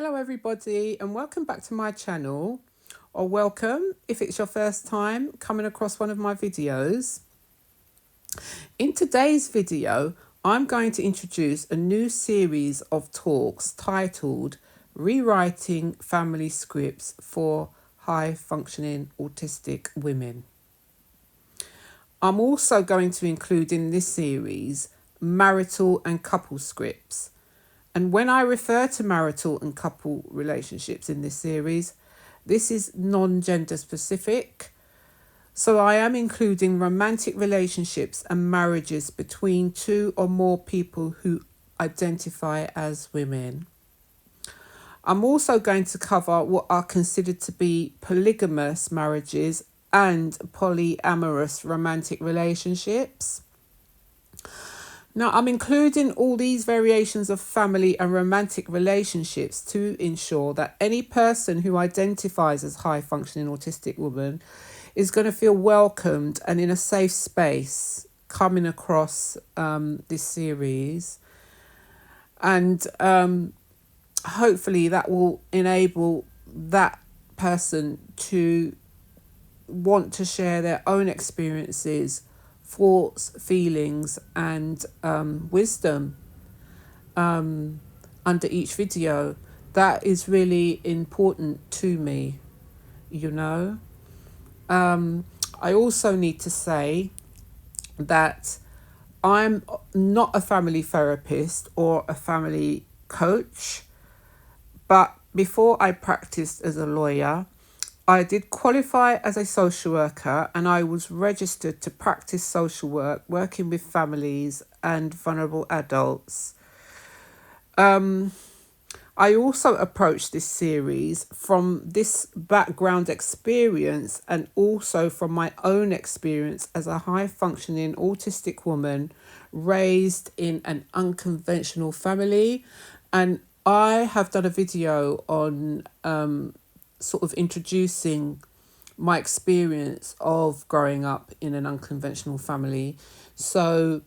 Hello everybody and welcome back to my channel, or welcome if it's your first time coming across one of my videos. In today's video, I'm going to introduce a new series of talks titled Rewriting Family Scripts for High Functioning Autistic Women. I'm also going to include in this series marital and couple scripts. And when I refer to marital and couple relationships in this series, this is non-gender specific. So I am including romantic relationships and marriages between two or more people who identify as women. I'm also going to cover what are considered to be polygamous marriages and polyamorous romantic relationships. Now, I'm including all these variations of family and romantic relationships to ensure that any person who identifies as high-functioning autistic woman is going to feel welcomed and in a safe space coming across this series. And hopefully that will enable that person to want to share their own experiences, thoughts, feelings and wisdom under each video. That is really important to me, you know. I also need to say that I'm not a family therapist or a family coach, but before I practiced as a lawyer, I did qualify as a social worker and I was registered to practice social work, working with families and vulnerable adults. I also approached this series from this background experience and also from my own experience as a high-functioning autistic woman raised in an unconventional family. And I have done a video on sort of introducing my experience of growing up in an unconventional family. So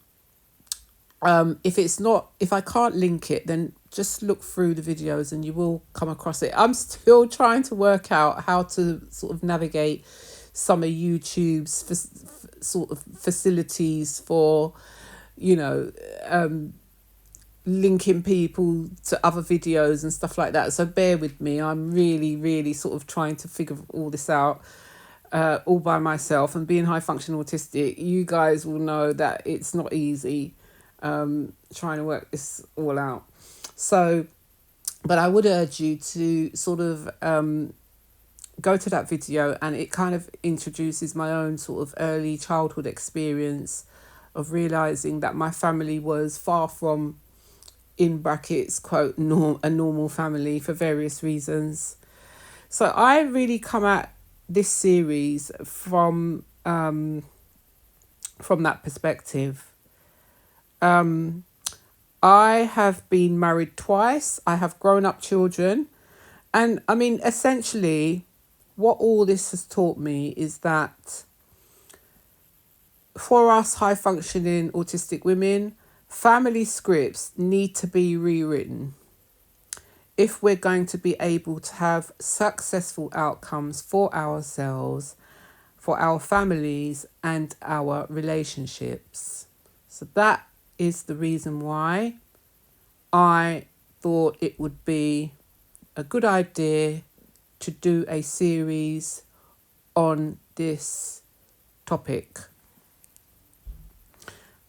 if I can't link it, then just look through the videos and you will come across it. I'm still trying to work out how to sort of navigate some of YouTube's sort of facilities for, you know, linking people to other videos and stuff like that. So bear with me. I'm really sort of trying to figure all this out all by myself. And being high functioning autistic, you guys will know that it's not easy trying to work this all out. So, but I would urge you to sort of go to that video, and it kind of introduces my own sort of early childhood experience of realizing that my family was far from, in brackets, quote, a normal family for various reasons. So I really come at this series from that perspective. I have been married twice. I have grown up children. And I mean, essentially, what all this has taught me is that for us high functioning autistic women, family scripts need to be rewritten if we're going to be able to have successful outcomes for ourselves, for our families and our relationships. So that is the reason why I thought it would be a good idea to do a series on this topic.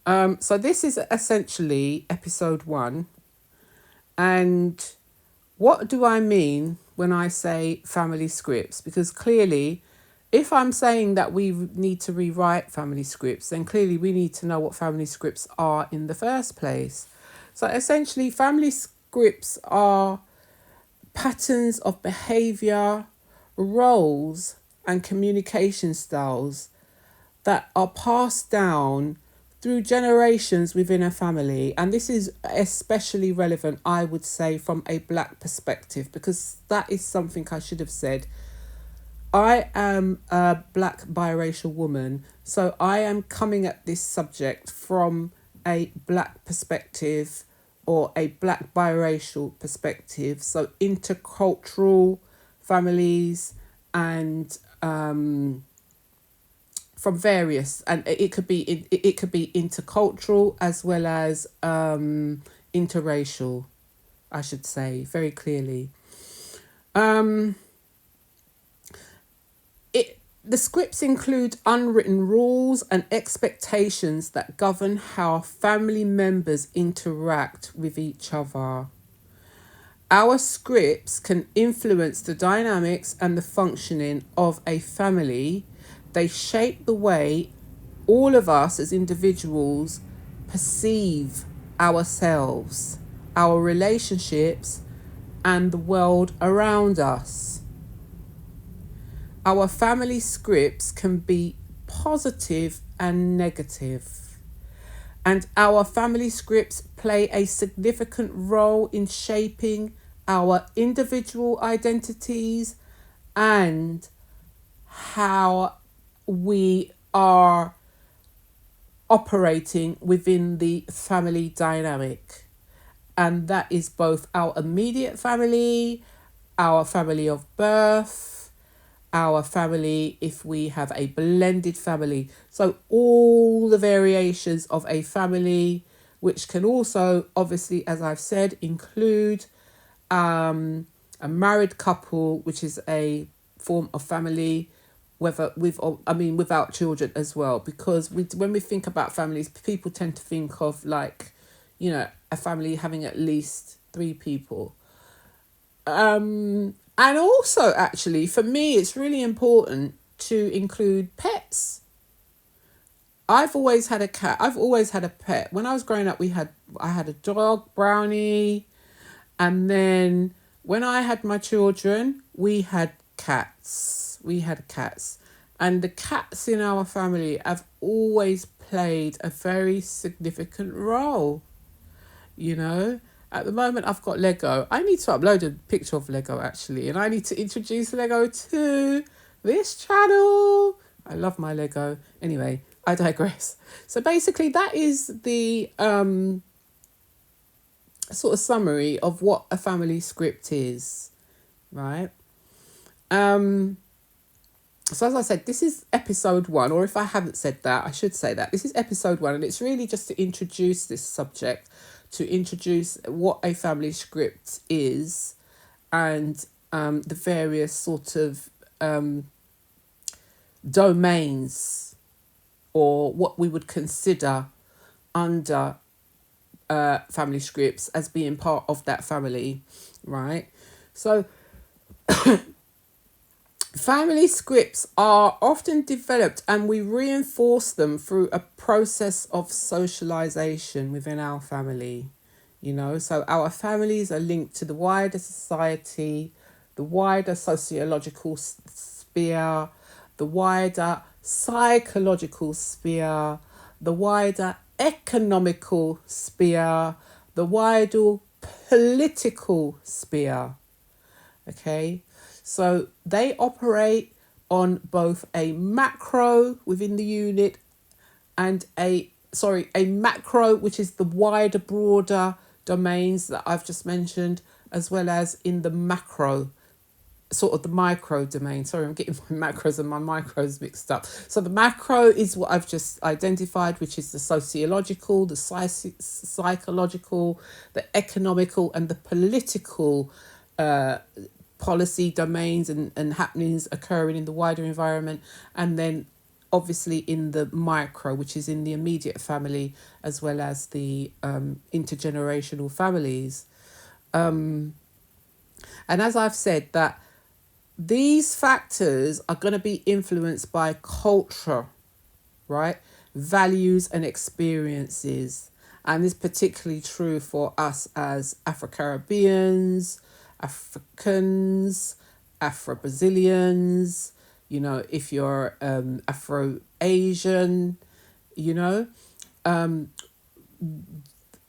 So this is essentially episode 1. And what do I mean when I say family scripts? Because clearly, if I'm saying that we need to rewrite family scripts, then clearly we need to know what family scripts are in the first place. So essentially, family scripts are patterns of behavior, roles, and communication styles that are passed down through generations within a family. And this is especially relevant, I would say, from a Black perspective, because that is something I should have said. I am a Black biracial woman, so I am coming at this subject from a Black perspective or a black biracial perspective. So intercultural families and from various, and it could be intercultural as well as interracial, I should say very clearly. The scripts include unwritten rules and expectations that govern how family members interact with each other. Our scripts can influence the dynamics and the functioning of a family. They shape the way all of us as individuals perceive ourselves, our relationships, and the world around us. Our family scripts can be positive and negative. And our family scripts play a significant role in shaping our individual identities and how we are operating within the family dynamic. And that is both our immediate family, our family of birth, our family if we have a blended family. So all the variations of a family, which can also, obviously, as I've said, include a married couple, which is a form of family, whether with or without children as well. Because when we think about families, people tend to think of like, a family having at least 3 people. And also, actually, for me, it's really important to include pets. I've always had a cat. I've always had a pet. When I was growing up, I had a dog, Brownie. And then when I had my children, we had cats. And the cats in our family have always played a very significant role, At the moment, I've got Lego. I need to upload a picture of Lego, actually. And I need to introduce Lego to this channel. I love my Lego. Anyway, I digress. So basically, that is the sort of summary of what a family script is, right? So as I said, this is episode 1, or if I haven't said that, I should say that. This is episode 1, and it's really just to introduce this subject, to introduce what a family script is and the various sort of domains or what we would consider under family scripts as being part of that family, right? So family scripts are often developed and we reinforce them through a process of socialization within our family, So our families are linked to the wider society, the wider sociological sphere, the wider psychological sphere, the wider economical sphere, the wider political sphere, okay? So they operate on both a macro within the unit and a macro, which is the wider, broader domains that I've just mentioned, as well as in the macro, sort of the micro domain. Sorry, I'm getting my macros and my micros mixed up. So the macro is what I've just identified, which is the sociological, the psychological, the economical, and the political policy domains and happenings occurring in the wider environment, and then obviously in the micro, which is in the immediate family, as well as the intergenerational families. And as I've said, that these factors are going to be influenced by culture, right? Values and experiences. And this is particularly true for us as Afro-Caribbeans, Africans, Afro-Brazilians, if you're Afro-Asian,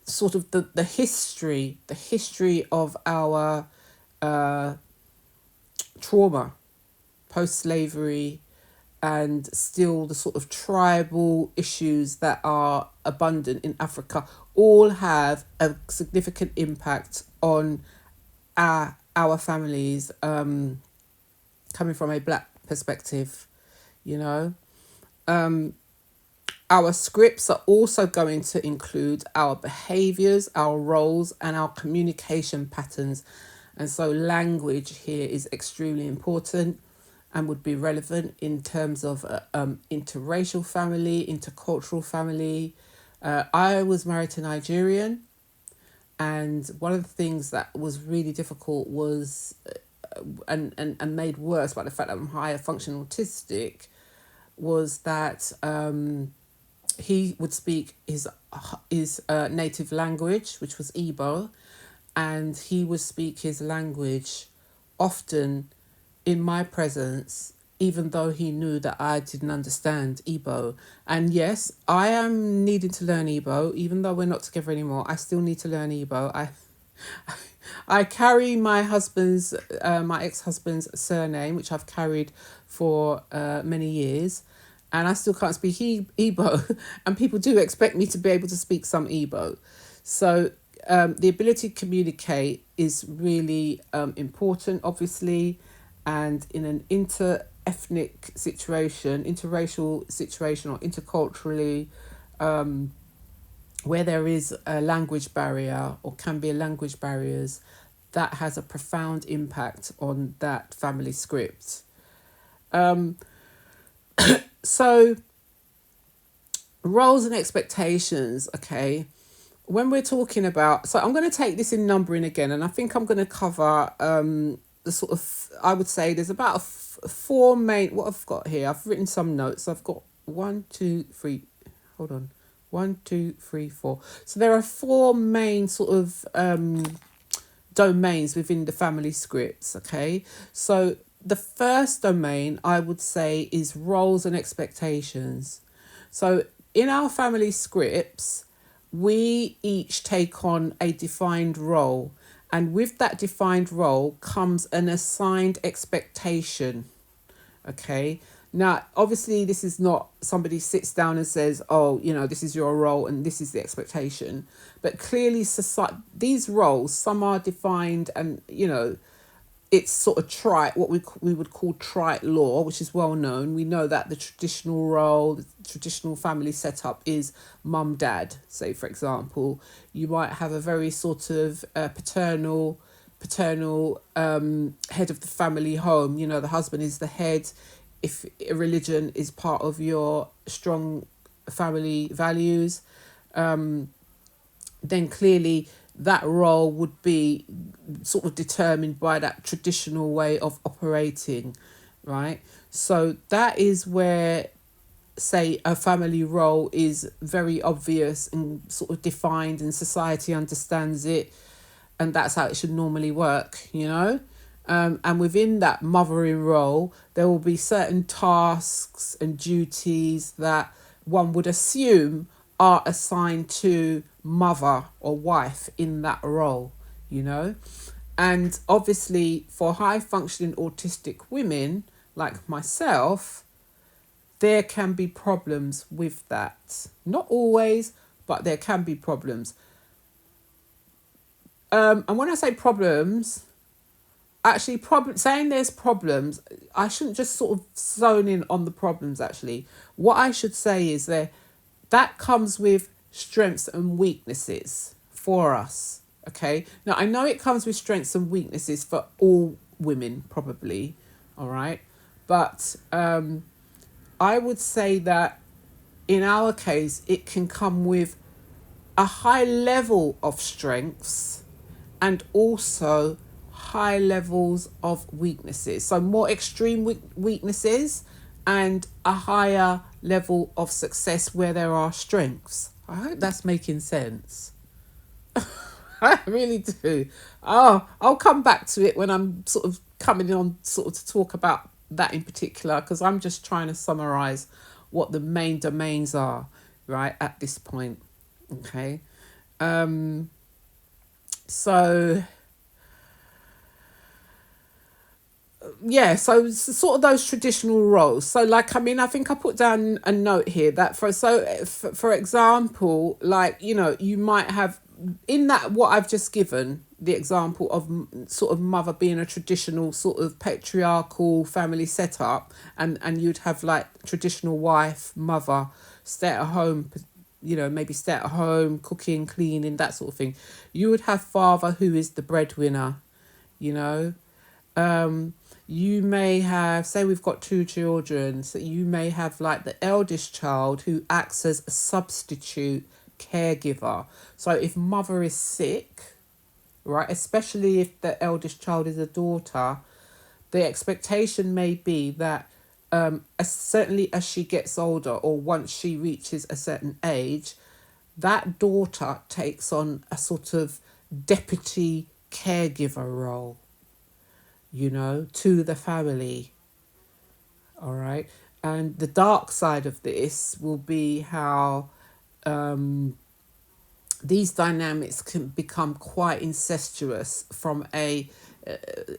sort of the history of our trauma, post-slavery, and still the sort of tribal issues that are abundant in Africa all have a significant impact on our families, coming from a black perspective, you know. Our scripts are also going to include our behaviors, our roles, and our communication patterns. And so, language here is extremely important and would be relevant in terms of interracial family, intercultural family. I was married to Nigerian, and one of the things that was really difficult was, and made worse by the fact that I'm higher functional autistic, was that he would speak his native language, which was Igbo, and he would speak his language often in my presence, even though he knew that I didn't understand Igbo. And yes, I am needing to learn Igbo, even though we're not together anymore. I still need to learn Igbo. I carry my my ex-husband's surname, which I've carried for many years, and I still can't speak Igbo, and people do expect me to be able to speak some Igbo. So the ability to communicate is really important, obviously, and in an inter-ethnic situation, interracial situation, or interculturally, where there is a language barrier or can be a language barriers, that has a profound impact on that family script. So roles and expectations, okay. When we're talking about, so I'm going to take this in numbering again, and I think I'm going to cover the sort of, I would say there's about four main, what I've got here, I've written some notes. I've got 1, 2, 3, hold on, 1, 2, 3, 4. So there are four main sort of domains within the family scripts, okay. So the first domain I would say is roles and expectations. So in our family scripts, we each take on a defined role, and with that defined role comes an assigned expectation. Okay. Now, obviously, this is not somebody sits down and says, oh, this is your role and this is the expectation. But clearly, these roles, some are defined, and, it's sort of trite, what we would call trite law, which is well known. We know that the traditional role, the traditional family setup is mum, dad. Say, for example, you might have a very sort of paternal head of the family home. The husband is the head. If religion is part of your strong family values, then clearly that role would be sort of determined by that traditional way of operating, right? So that is where, say, a family role is very obvious and sort of defined, and society understands it, and that's how it should normally work, and within that mothering role, there will be certain tasks and duties that one would assume are assigned to mother or wife in that role, And obviously, for high functioning autistic women like myself, there can be problems with that. Not always, but there can be problems. And when I say problems, actually, saying there's problems, I shouldn't just sort of zone in on the problems, actually. What I should say is that comes with strengths and weaknesses for us, okay? Now, I know it comes with strengths and weaknesses for all women, probably, all right? But I would say that in our case, it can come with a high level of strengths and also high levels of weaknesses. So more extreme weaknesses and a higher level of success where there are strengths. I hope that's making sense. I really do. Oh, I'll come back to it when I'm sort of coming on sort of to talk about that in particular, because I'm just trying to summarize what the main domains are right at this point. Okay. So yeah, so sort of those traditional roles. So like, I mean, I think I put down a note here that for example, like, you know, you might have in that what I've just given the example of sort of mother being a traditional sort of patriarchal family setup, and you'd have like traditional wife, mother, stay at home, you know, maybe stay at home, cooking, cleaning, that sort of thing. You would have father who is the breadwinner, you know. um you may have, say we've got two children, so you may have like the eldest child who acts as a substitute caregiver. So if mother is sick, right, especially if the eldest child is a daughter, the expectation may be that certainly as she gets older, or once she reaches a certain age, that daughter takes on a sort of deputy caregiver role, you know, to the family. All right. And the dark side of this will be how these dynamics can become quite incestuous from a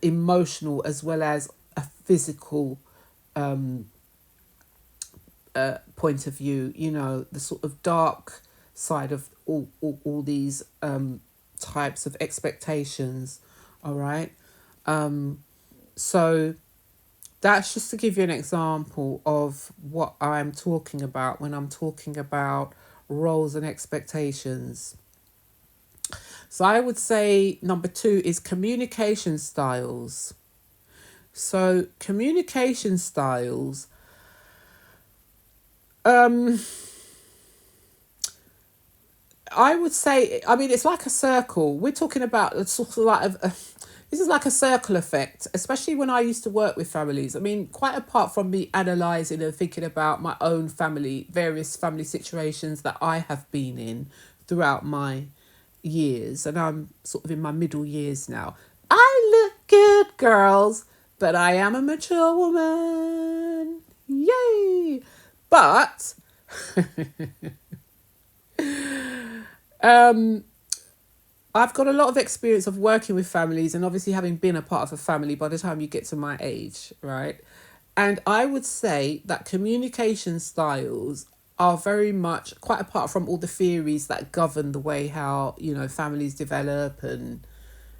emotional as well as a physical point of view. You know, the sort of dark side of all these types of expectations. All right. So that's just to give you an example of what I'm talking about when I'm talking about roles and expectations. So I would say number two is communication styles. So communication styles, um, I would say, I mean, it's like a circle. We're talking about a sort of like this is like a circle effect, especially when I used to work with families. I mean, quite apart from me analysing and thinking about my own family, various family situations that I have been in throughout my years, and I'm sort of in my middle years now. I look good, girls, but I am a mature woman. Yay! But I've got a lot of experience of working with families, and obviously having been a part of a family by the time you get to my age, right? And I would say that communication styles are very much, quite apart from all the theories that govern the way how, you know, families develop, and,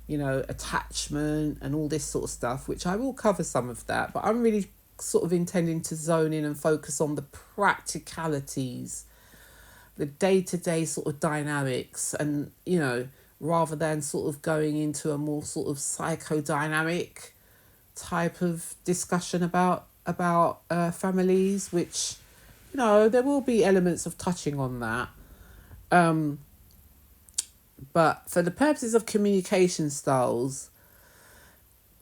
you know, attachment and all this sort of stuff, which I will cover some of that, but I'm really sort of intending to zone in and focus on the practicalities, the day-to-day sort of dynamics, and, you know, rather than sort of going into a more sort of psychodynamic type of discussion about families, which, you know, there will be elements of touching on that, but for the purposes of communication styles,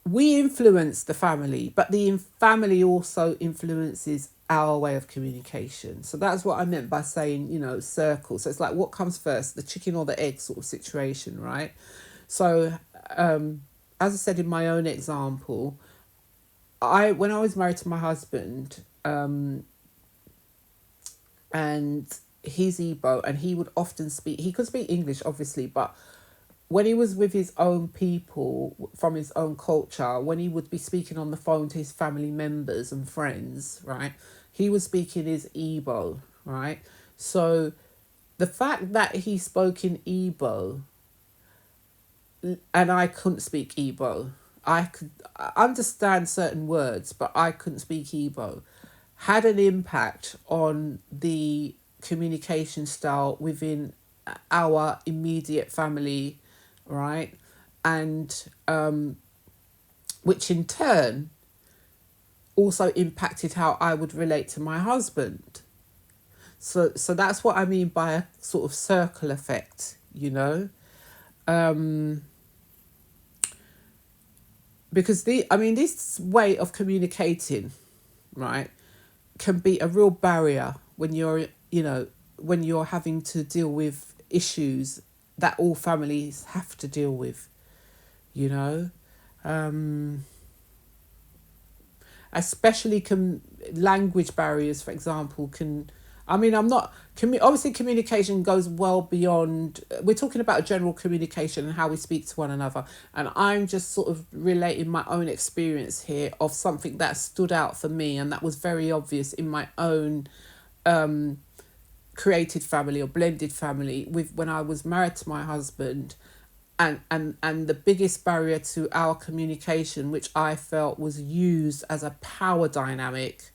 we influence the family, but the family also influences our way of communication. So that's what I meant by saying, you know, circle. So it's like, what comes first, the chicken or the egg sort of situation, right? So as I said in my own example, when I was married to my husband, and he's Igbo, and he would often speak, he could speak English obviously, but when he was with his own people from his own culture, when he would be speaking on the phone to his family members and friends, right, he was speaking his Igbo, right? So the fact that he spoke in Igbo and I couldn't speak Igbo, I could understand certain words, but I couldn't speak Igbo, had an impact on the communication style within our immediate family, right? And which in turn also impacted how I would relate to my husband. So that's what I mean by a sort of circle effect, you know. Because this way of communicating, right, can be a real barrier when you're, you know, when you're having to deal with issues that all families have to deal with, you know. Especially language barriers, for example, can, I mean, I'm not. Obviously, communication goes well beyond. We're talking about general communication and how we speak to one another. And I'm just sort of relating my own experience here of something that stood out for me and that was very obvious in my own created family or blended family with when I was married to my husband. And the biggest barrier to our communication, which I felt was used as a power dynamic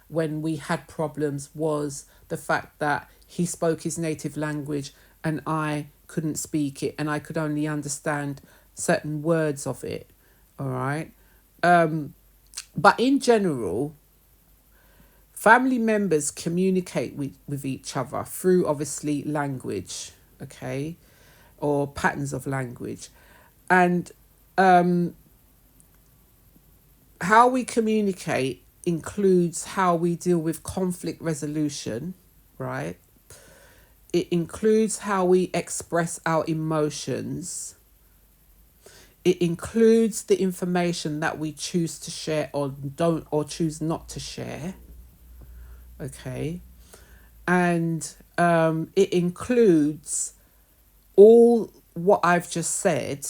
when we had problems, was the fact that he spoke his native language and I couldn't speak it, and I could only understand certain words of it. All right. But in general, family members communicate with each other through obviously language, okay, or patterns of language. And how we communicate includes how we deal with conflict resolution, right? It includes how we express our emotions. It includes the information that we choose to share or don't or choose not to share. Okay. And it includes all what I've just said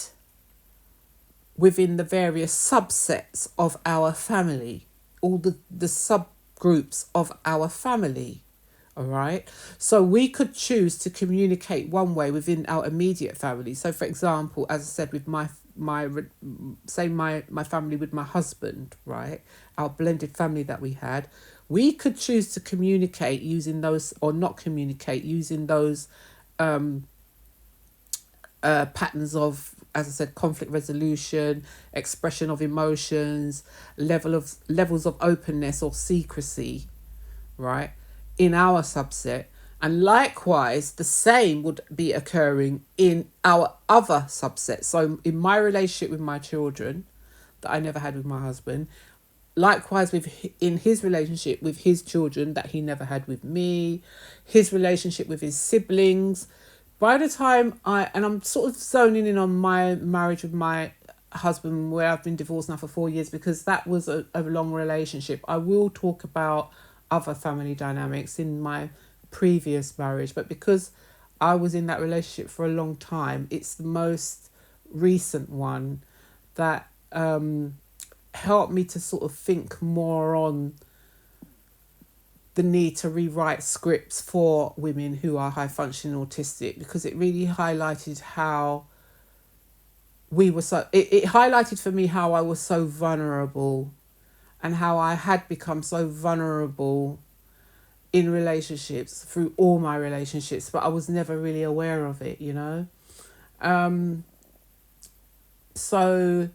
within the various subsets of our family, all the subgroups of our family. All right. So we could choose to communicate one way within our immediate family. So, for example, as I said, with my family with my husband, right, our blended family that we had, we could choose to communicate using those or not communicate using those patterns of, as I said, conflict resolution, expression of emotions, levels of openness or secrecy, right, in our subset. And likewise, the same would be occurring in our other subset. So in my relationship with my children that I never had with my husband, likewise in his relationship with his children that he never had with me, his relationship with his siblings. By the time I'm sort of zoning in on my marriage with my husband, where I've been divorced now for 4 years, because that was a long relationship. I will talk about other family dynamics in my previous marriage, but because I was in that relationship for a long time, it's the most recent one that helped me to sort of think more on the need to rewrite scripts for women who are high functioning autistic, because it really highlighted how we were it highlighted for me how I was so vulnerable and how I had become so vulnerable in relationships through all my relationships, but I was never really aware of it, you know. So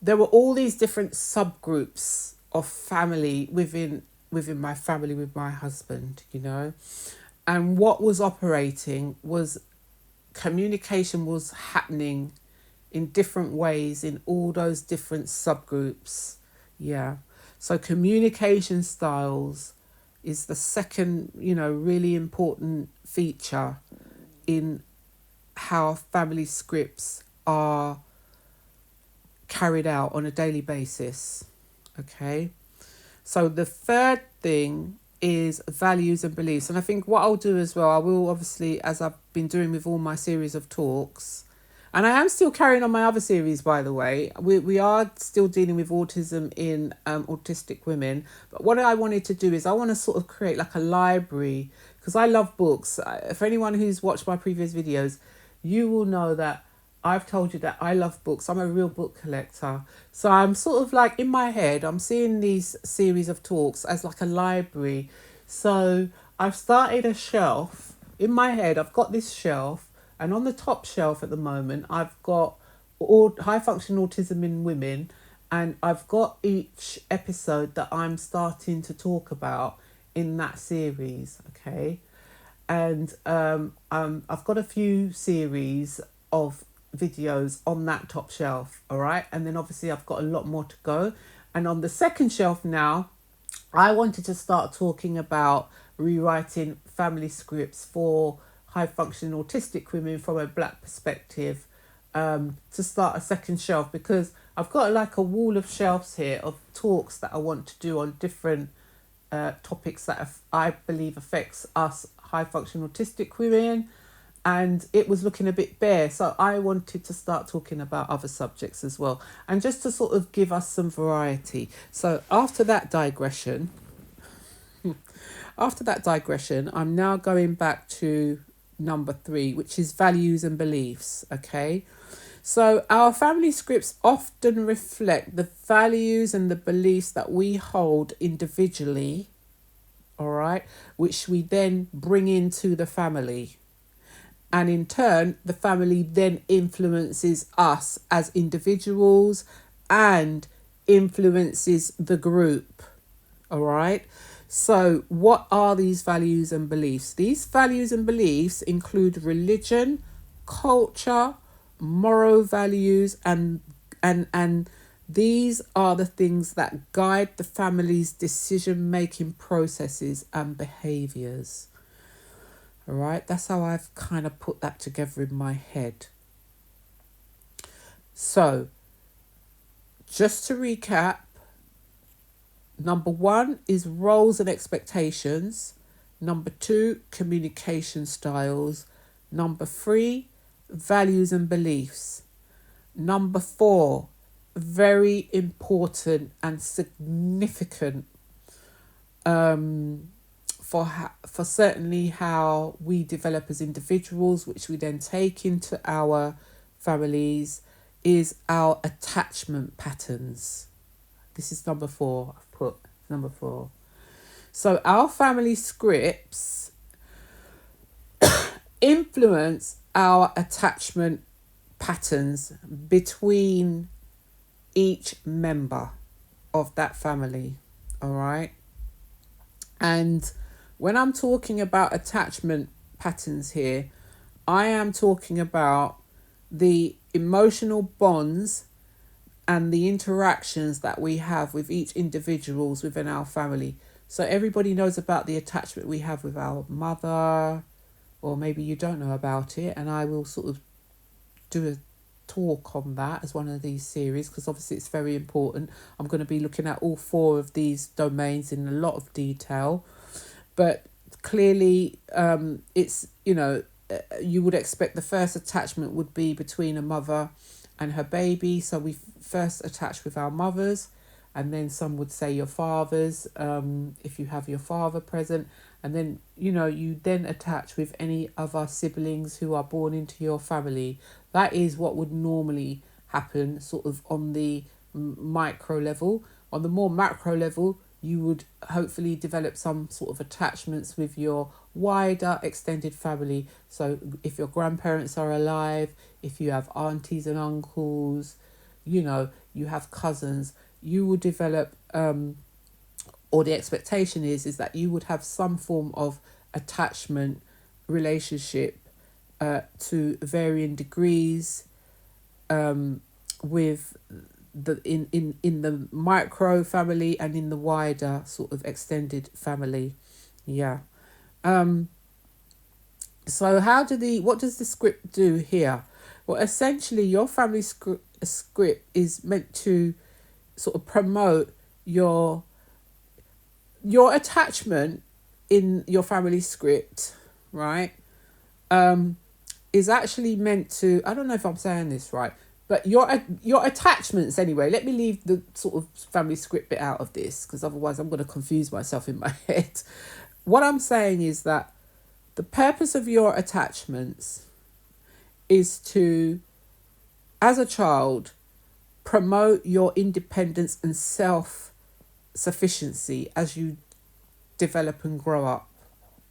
there were all these different subgroups of family within my family with my husband, you know. And what was operating was communication was happening in different ways in all those different subgroups. Yeah. So communication styles is the second, really important feature in how family scripts are carried out on a daily basis. Okay. So the third thing is values and beliefs. And I think what I'll do as well, I will obviously, as I've been doing with all my series of talks, and I am still carrying on my other series, by the way. We are still dealing with autism in Autistic Women. But what I wanted to do is I want to sort of create like a library, because I love books. For anyone who's watched my previous videos, you will know that I've told you that I love books. I'm a real book collector. So I'm sort of like in my head, I'm seeing these series of talks as like a library. So I've started a shelf. In my head, I've got this shelf. And on the top shelf at the moment, I've got all high functioning autism in women. And I've got each episode that I'm starting to talk about in that series. Okay. And I've got a few series of videos on that top shelf, all right, and then obviously I've got a lot more to go. And on the second shelf now, I wanted to start talking about rewriting family scripts for high functioning autistic women from a Black perspective, to start a second shelf, because I've got like a wall of shelves here of talks that I want to do on different topics that I believe affects us high functioning autistic women, and it was looking a bit bare, so I wanted to start talking about other subjects as well, and just to sort of give us some variety. So after that digression, I'm now going back to number 3, which is values and beliefs. Okay, so our family scripts often reflect the values and the beliefs that we hold individually, all right, which we then bring into the family. And in turn, the family then influences us as individuals and influences the group. All right. So, what are these values and beliefs? These values and beliefs include religion, culture, moral values, and these are the things that guide the family's decision-making processes and behaviors. All right, that's how I've kind of put that together in my head. So, just to recap, number 1 is roles and expectations. Number 2, communication styles. Number 3, values and beliefs. Number 4, very important and significant for certainly how we develop as individuals, which we then take into our families, is our attachment patterns. This is number 4. I've put number 4. So our family scripts influence our attachment patterns between each member of that family. All right. And when I'm talking about attachment patterns here, I am talking about the emotional bonds and the interactions that we have with each individuals within our family. So everybody knows about the attachment we have with our mother, or maybe you don't know about it, and I will sort of do a talk on that as one of these series, because obviously it's very important. I'm going to be looking at all 4 of these domains in a lot of detail, but clearly it's, you would expect the first attachment would be between a mother and her baby. So we first attach with our mothers, and then some would say your fathers, if you have your father present, and then you then attach with any other siblings who are born into your family. That is what would normally happen, sort of on the micro level. On the more macro level, you would hopefully develop some sort of attachments with your wider extended family. So if your grandparents are alive, if you have aunties and uncles, you have cousins, you will develop, or the expectation is that you would have some form of attachment relationship to varying degrees with the in the micro family and in the wider sort of extended family. So what does the script do here? Well, essentially your family script is meant to sort of promote your attachment in your family script, right? Is actually meant to, I don't know if I'm saying this right, but your attachments anyway. Let me leave the sort of family script bit out of this, because otherwise I'm going to confuse myself in my head. What I'm saying is that the purpose of your attachments is to, as a child, promote your independence and self-sufficiency as you develop and grow up.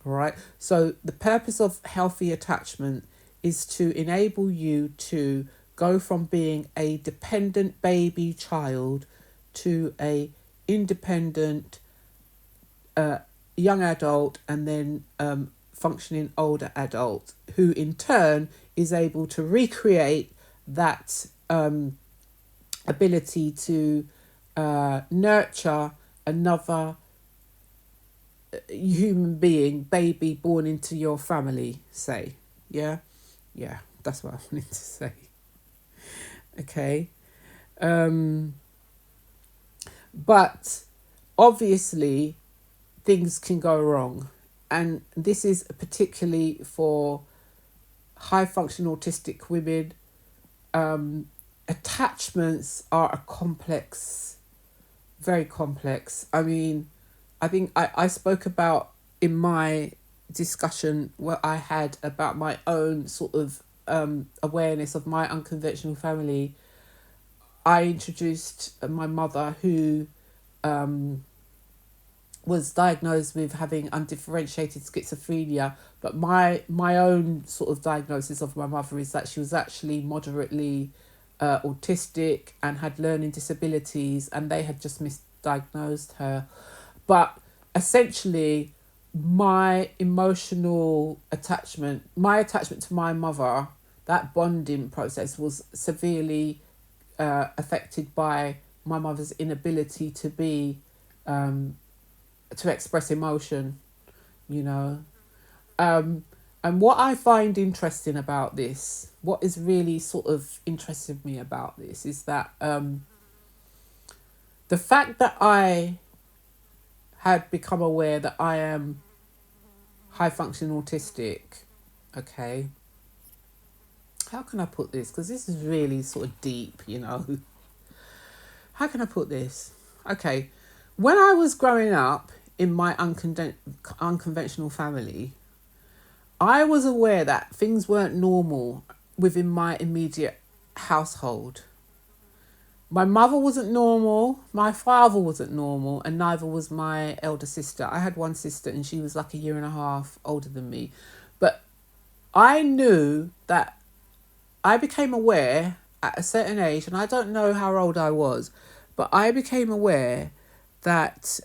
All right. So the purpose of healthy attachment is to enable you to go from being a dependent baby child to a independent young adult, and then functioning older adult, who in turn is able to recreate that ability to nurture another human being, baby born into your family, say. Yeah, that's what I wanted to say. Okay. But obviously things can go wrong. And this is particularly for high functioning autistic women. Attachments are a complex, very complex. I mean, I think I spoke about in my discussion what I had about my own sort of awareness of my unconventional family. I introduced my mother, who was diagnosed with having undifferentiated schizophrenia, but my own sort of diagnosis of my mother is that she was actually moderately autistic and had learning disabilities, and they had just misdiagnosed her. But essentially, my attachment to my mother, that bonding process was severely affected by my mother's inability to be to express emotion, you know. And what I find interesting about this, what is really sort of interested me about this, is that the fact that I had become aware that I am high functioning autistic, okay, how can I put this? Because this is really sort of deep, you know. How can I put this? Okay, when I was growing up in my unconventional family, I was aware that things weren't normal within my immediate household. My mother wasn't normal, my father wasn't normal, and neither was my elder sister. I had one sister and she was like a year and a half older than me. But I knew that I became aware at a certain age, and I don't know how old I was, but I became aware that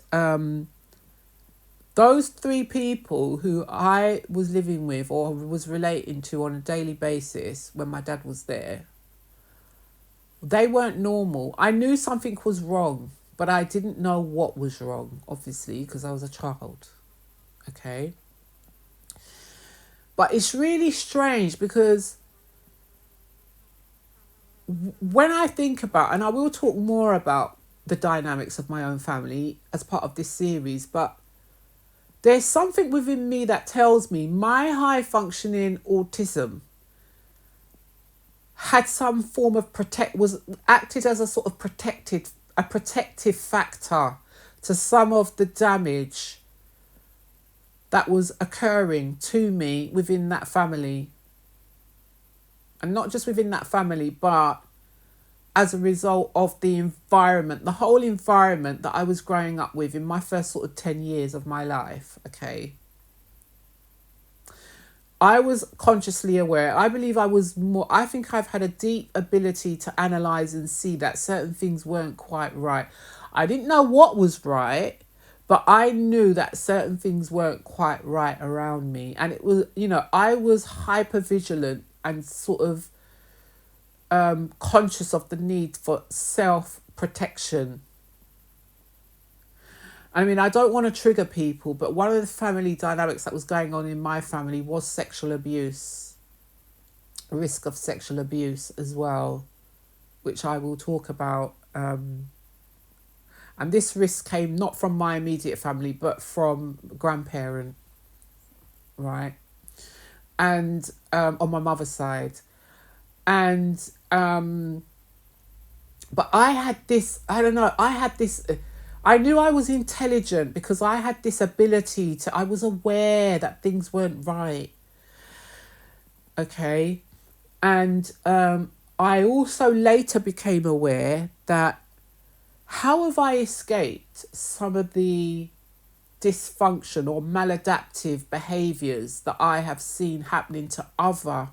those three people who I was living with or was relating to on a daily basis when my dad was there, they weren't normal. I knew something was wrong, but I didn't know what was wrong, obviously, because I was a child. Okay? But it's really strange because when I think about, and I will talk more about the dynamics of my own family as part of this series, but there's something within me that tells me my high functioning autism had some form of acted as a sort of protective factor to some of the damage that was occurring to me within that family. And not just within that family, but as a result of the environment, the whole environment that I was growing up with in my first sort of 10 years of my life, okay? I was consciously aware. I believe I think I've had a deep ability to analyse and see that certain things weren't quite right. I didn't know what was right, but I knew that certain things weren't quite right around me. And it was, you know, I was hyper vigilant and sort of conscious of the need for self-protection. I mean, I don't want to trigger people, but one of the family dynamics that was going on in my family was sexual abuse, risk of sexual abuse as well, which I will talk about. And this risk came not from my immediate family, but from grandparent, right? And on my mother's side. And but I had this, I knew I was intelligent because I had this ability I was aware that things weren't right. Okay. And I also later became aware that how have I escaped some of the dysfunction or maladaptive behaviours that I have seen happening to other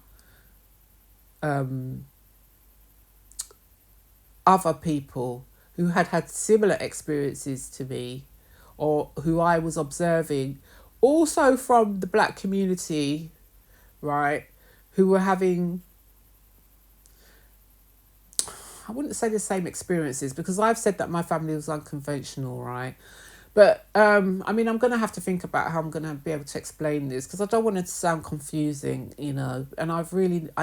people who had similar experiences to me, or who I was observing, also from the Black community, right, who were having, I wouldn't say the same experiences, because I've said that my family was unconventional, right? But, I mean, I'm going to have to think about how I'm going to be able to explain this, because I don't want it to sound confusing, you know, and I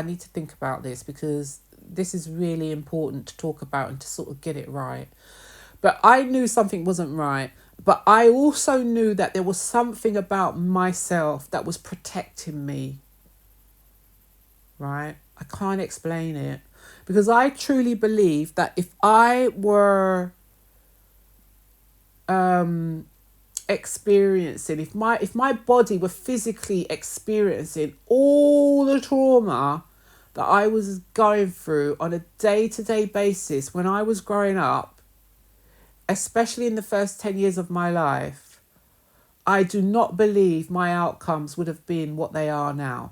need to think about this, because this is really important to talk about and to sort of get it right. But I knew something wasn't right. But I also knew that there was something about myself that was protecting me, right? I can't explain it, because I truly believe that if I were experiencing, if my body were physically experiencing all the trauma that I was going through on a day-to-day basis when I was growing up, especially in the first 10 years of my life, I do not believe my outcomes would have been what they are now.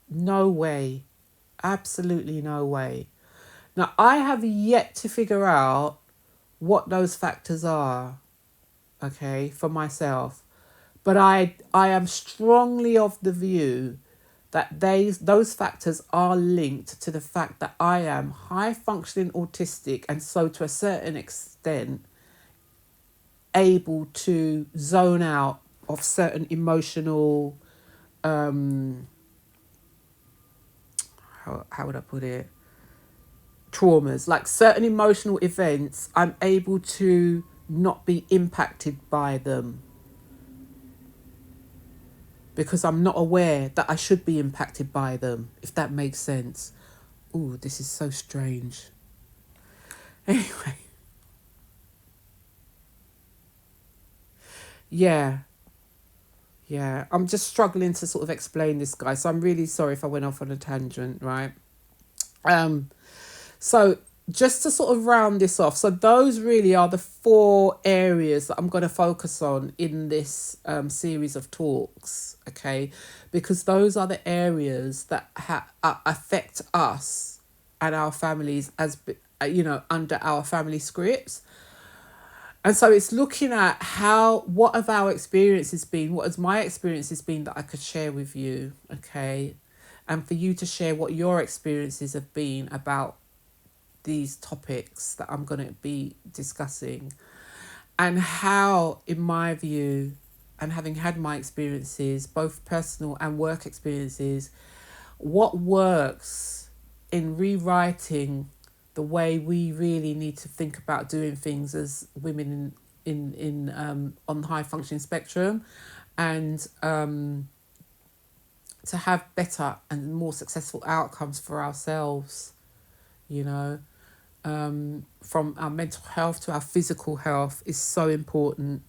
No way. Absolutely no way. Now, I have yet to figure out what those factors are, okay, for myself. But I am strongly of the view that those factors are linked to the fact that I am high functioning autistic, and so to a certain extent able to zone out of certain emotional how would I put it, traumas, like certain emotional events. I'm able to not be impacted by them because I'm not aware that I should be impacted by them, if that makes sense. Ooh, this is so strange. Anyway, yeah, I'm just struggling to sort of explain this, guy. So I'm really sorry if I went off on a tangent, right? So just to sort of round this off, so those really are the 4 areas that I'm going to focus on in this series of talks, okay? Because those are the areas that affect us and our families as, under our family scripts. And so it's looking at what have our experiences been, what has my experiences been that I could share with you, okay? And for you to share what your experiences have been about these topics that I'm going to be discussing, and how, in my view, and having had my experiences, both personal and work experiences, what works in rewriting the way we really need to think about doing things as women in on the high functioning spectrum, and to have better and more successful outcomes for ourselves, from our mental health to our physical health, is so important.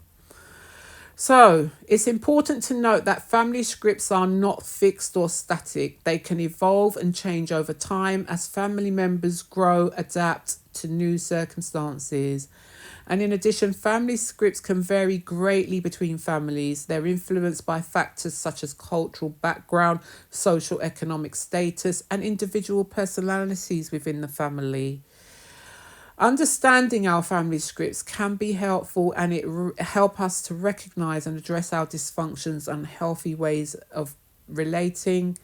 So it's important to note that family scripts are not fixed or static. They can evolve and change over time as family members grow, adapt to new circumstances. And in addition, family scripts can vary greatly between families. They're influenced by factors such as cultural background, social economic status, and individual personalities within the family. Understanding our family scripts can be helpful, and it help us to recognise and address our dysfunctions and healthy ways of relating.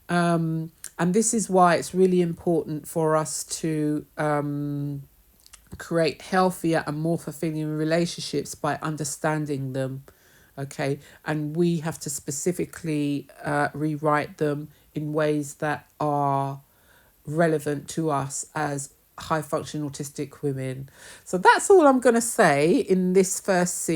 And this is why it's really important for us to create healthier and more fulfilling relationships by understanding them, okay? And we have to specifically rewrite them in ways that are relevant to us as high functioning autistic women. So that's all I'm going to say in this first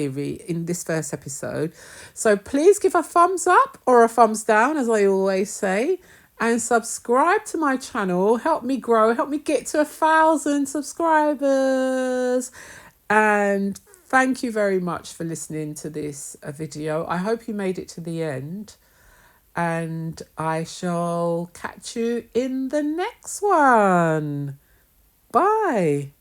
episode. So please give a thumbs up or a thumbs down, as I always say, and subscribe to my channel. Help me grow, help me get to 1,000 subscribers. And thank you very much for listening to this video. I hope you made it to the end, and I shall catch you in the next one. Bye.